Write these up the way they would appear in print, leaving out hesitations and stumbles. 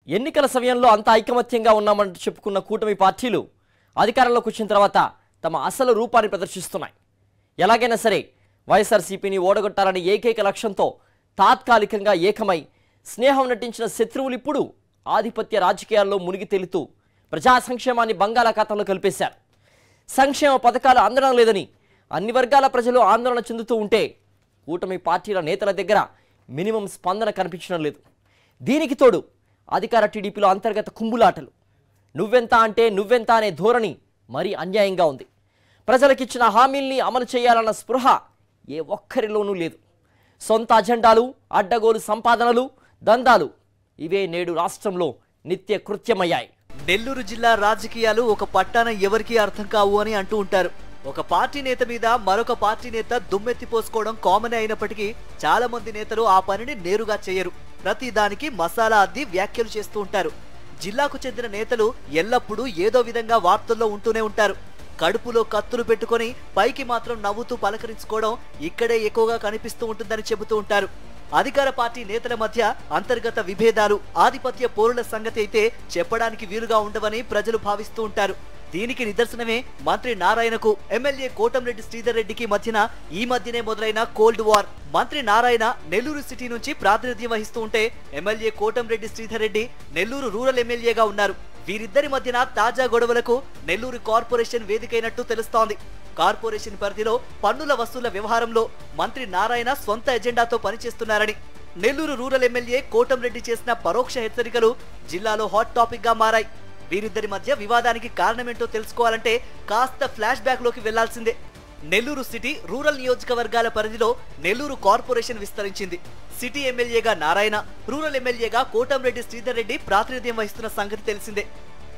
ఎన్నికల సమయంలో అంత ఐకమత్యంగా ఉన్నామంటూ చెప్పుకున్న కూటమి పార్టీలు అధికారంలోకి వచ్చిన తర్వాత తమ అసలు రూపాన్ని ప్రదర్శిస్తున్నాయి. ఎలాగైనా సరే వైఎస్ఆర్సీపీని ఓడగొట్టాలని ఏకైక లక్ష్యంతో తాత్కాలికంగా ఏకమై స్నేహం నటించిన శత్రువులు ఇప్పుడు ఆధిపత్య రాజకీయాల్లో మునిగి తేలుతూ ప్రజా సంక్షేమాన్ని బంగాళాఖాతంలో కలిపేశారు. సంక్షేమ పథకాలు అందడం లేదని అన్ని వర్గాల ప్రజలు ఆందోళన చెందుతూ ఉంటే కూటమి పార్టీల నేతల దగ్గర మినిమం స్పందన కనిపించడం లేదు. దీనికి తోడు అధికార టీడీపీలో అంతర్గత కుంబులాటలు, నువ్వెంత అంటే నువ్వెంత అనే ధోరణి మరీ అన్యాయంగా ఉంది. ప్రజలకిచ్చిన హామీల్ని అమలు చేయాలన్న స్పృహ ఏ ఒక్కరిలోనూ లేదు. సొంత అజెండాలు, అడ్డగోలు సంపాదనలు, దందాలు ఇవే నేడు రాష్ట్రంలో నిత్య కృత్యమయ్యాయి. నెల్లూరు జిల్లా రాజకీయాలు ఒక పట్టాన ఎవరికీ అర్థం కావు అని అంటూ ఉంటారు. ఒక పార్టీ నేత మీద మరొక పార్టీ నేత దుమ్మెత్తిపోసుకోవడం కామన్ అయినప్పటికీ చాలా మంది నేతలు ఆ పనిని నేరుగా చేయరు. ప్రతి దానికి మసాలా అద్ది వ్యాఖ్యలు చేస్తూ ఉంటారు. జిల్లాకు చెందిన నేతలు ఎల్లప్పుడూ ఏదో విధంగా వార్తల్లో ఉంటూనే ఉంటారు. కడుపులో కత్తులు పెట్టుకొని పైకి మాత్రం నవ్వుతూ పలకరించుకోవడం ఇక్కడే ఎక్కువగా కనిపిస్తూ ఉంటుందని చెబుతూ ఉంటారు. అధికార పార్టీ నేతల మధ్య అంతర్గత విభేదాలు, ఆధిపత్య పోరుల సంగతి అయితే చెప్పడానికి వీలుగా ఉండవని ప్రజలు భావిస్తూ ఉంటారు. దీనికి నిదర్శనమే మంత్రి నారాయణకు ఎమ్మెల్యే కోటంరెడ్డి శ్రీధర్ రెడ్డికి మధ్యన ఈ మధ్యనే మొదలైన కోల్డ్ వార్. మంత్రి నారాయణ నెల్లూరు సిటీ నుంచి ప్రాతినిధ్యం వహిస్తూ ఉంటే ఎమ్మెల్యే కోటంరెడ్డి శ్రీధర్ రెడ్డి నెల్లూరు రూరల్ ఎమ్మెల్యేగా ఉన్నారు. వీరిద్దరి మధ్యన తాజా గొడవలకు నెల్లూరు కార్పొరేషన్ వేదికైనట్టు తెలుస్తోంది. కార్పొరేషన్ పరిధిలో పన్నుల వసూళ్ల వ్యవహారంలో మంత్రి నారాయణ సొంత ఎజెండాతో పనిచేస్తున్నారని నెల్లూరు రూరల్ ఎమ్మెల్యే కోటంరెడ్డి చేసిన పరోక్ష హెచ్చరికలు జిల్లాలో హాట్ టాపిక్ గా మారాయి. వీరిద్దరి మధ్య వివాదానికి కారణమేంటో తెలుసుకోవాలంటే కాస్త ఫ్లాష్ బ్యాక్ లోకి వెళ్లాల్సిందే. నెల్లూరు సిటీ రూరల్ నియోజకవర్గాల పరిధిలో నెల్లూరు కార్పొరేషన్ విస్తరించింది. సిటీ ఎమ్మెల్యేగా నారాయణ, రూరల్ ఎమ్మెల్యేగా కోటంరెడ్డి శ్రీధర్ రెడ్డి ప్రాతినిధ్యం వహిస్తున్న సంగతి తెలిసిందే.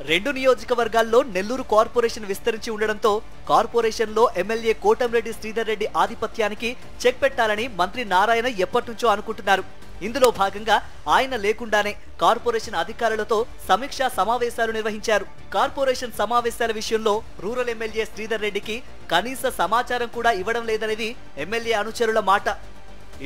రెండు నియోజకవర్గాల్లో నెల్లూరు కార్పొరేషన్ విస్తరించి ఉండడంతో కార్పొరేషన్లో ఎమ్మెల్యే కోటంరెడ్డి శ్రీధర్ రెడ్డి ఆధిపత్యానికి చెక్ పెట్టాలని మంత్రి నారాయణ ఎప్పటినుంచో అనుకుంటున్నారు. ఇందులో భాగంగా ఆయన లేకుండానే కార్పొరేషన్ అధికారులతో సమీక్షా సమావేశాలు నిర్వహించారు. కార్పొరేషన్ సమావేశాల విషయంలో రూరల్ ఎమ్మెల్యే శ్రీధర్ రెడ్డికి కనీస సమాచారం కూడా ఇవ్వడం లేదనేది ఎమ్మెల్యే అనుచరుల మాట.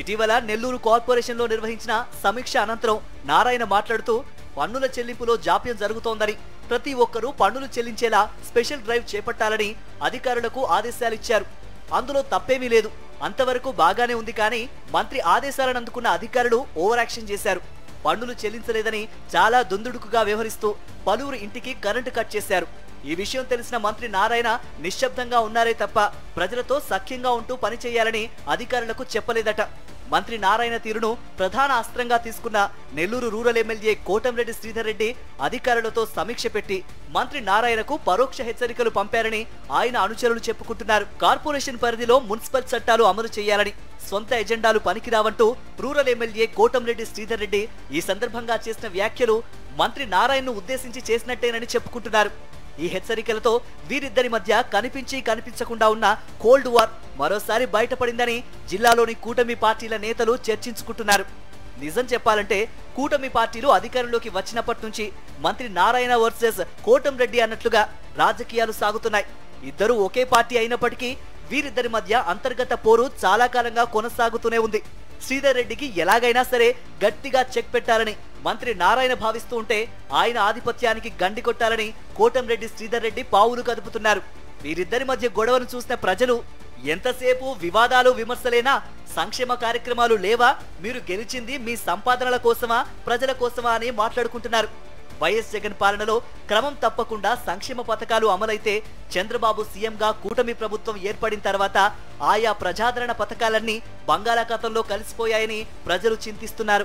ఇటీవల నెల్లూరు కార్పొరేషన్ లో నిర్వహించిన సమీక్ష అనంతరం నారాయణ మాట్లాడుతూ పన్నుల చెల్లింపులో జాప్యం జరుగుతోందని, ప్రతి ఒక్కరూ పన్నులు చెల్లించేలా స్పెషల్ డ్రైవ్ చేపట్టాలని అధికారులకు ఆదేశాలిచ్చారు. అందులో తప్పేమీ లేదు, అంతవరకు బాగానే ఉంది. కానీ మంత్రి ఆదేశాలను అందుకున్న అధికారులు ఓవర్ యాక్షన్ చేశారు. పన్నులు చెల్లించలేదని చాలా దుందుడుకుగా వ్యవహరిస్తూ పలువురు ఇంటికి కరెంటు కట్ చేశారు. ఈ విషయం తెలిసిన మంత్రి నారాయణ నిశ్శబ్దంగా ఉన్నారే తప్ప ప్రజలతో సఖ్యంగా ఉంటూ పనిచేయాలని అధికారులకు చెప్పలేదట. మంత్రి నారాయణ తీరును ప్రధాన అస్త్రంగా తీసుకున్న నెల్లూరు రూరల్ ఎమ్మెల్యే కోటంరెడ్డి శ్రీధర్ రెడ్డి అధికారులతో సమీక్ష పెట్టి మంత్రి నారాయణకు పరోక్ష హెచ్చరికలు పంపారని ఆయన అనుచరులు చెప్పుకుంటున్నారు. కార్పొరేషన్ పరిధిలో మున్సిపల్ చట్టాలు అమలు చేయాలని, సొంత ఎజెండాలు పనికిరావంటూ రూరల్ ఎమ్మెల్యే కోటంరెడ్డి శ్రీధర్ రెడ్డి ఈ సందర్భంగా చేసిన వ్యాఖ్యలు మంత్రి నారాయణను ఉద్దేశించి చేసినట్టేనని చెప్పుకుంటున్నారు. ఈ హెచ్చరికలతో వీరిద్దరి మధ్య కనిపించి కనిపించకుండా ఉన్న కోల్డ్ వార్ మరోసారి బయటపడిందని జిల్లాలోని కూటమి పార్టీల నేతలు చర్చించుకుంటున్నారు. నిజం చెప్పాలంటే కూటమి పార్టీలు అధికారంలోకి వచ్చినప్పటి నుంచి మంత్రి నారాయణ వర్సెస్ కోటంరెడ్డి అన్నట్లుగా రాజకీయాలు సాగుతున్నాయి. ఇద్దరు ఒకే పార్టీ అయినప్పటికీ వీరిద్దరి మధ్య అంతర్గత పోరు చాలా కాలంగా కొనసాగుతూనే ఉంది. శ్రీధర్ రెడ్డికి ఎలాగైనా సరే గట్టిగా చెక్ పెట్టాలని మంత్రి నారాయణ భావిస్తూ ఉంటే ఆయన ఆధిపత్యానికి గండి కొట్టాలని కోటంరెడ్డి శ్రీధర్ రెడ్డి పావులు కదుపుతున్నారు. వీరిద్దరి మధ్య గొడవను చూసిన ప్రజలు ఎంతసేపు వివాదాలు విమర్శలేనా, సంక్షేమ కార్యక్రమాలు లేవా, మీరు గెలిచింది మీ సంపాదనల కోసమా ప్రజల కోసమా అని మాట్లాడుకుంటున్నారు. వైఎస్ జగన్ పాలనలో క్రమం తప్పకుండా సంక్షేమ పథకాలు అమలైతే చంద్రబాబు సీఎంగా కూటమి ప్రభుత్వం ఏర్పడిన తర్వాత ఆయా ప్రజాదరణ పథకాలన్నీ బంగాళాఖాతంలో కలిసిపోయాయని ప్రజలు చింతిస్తున్నారు.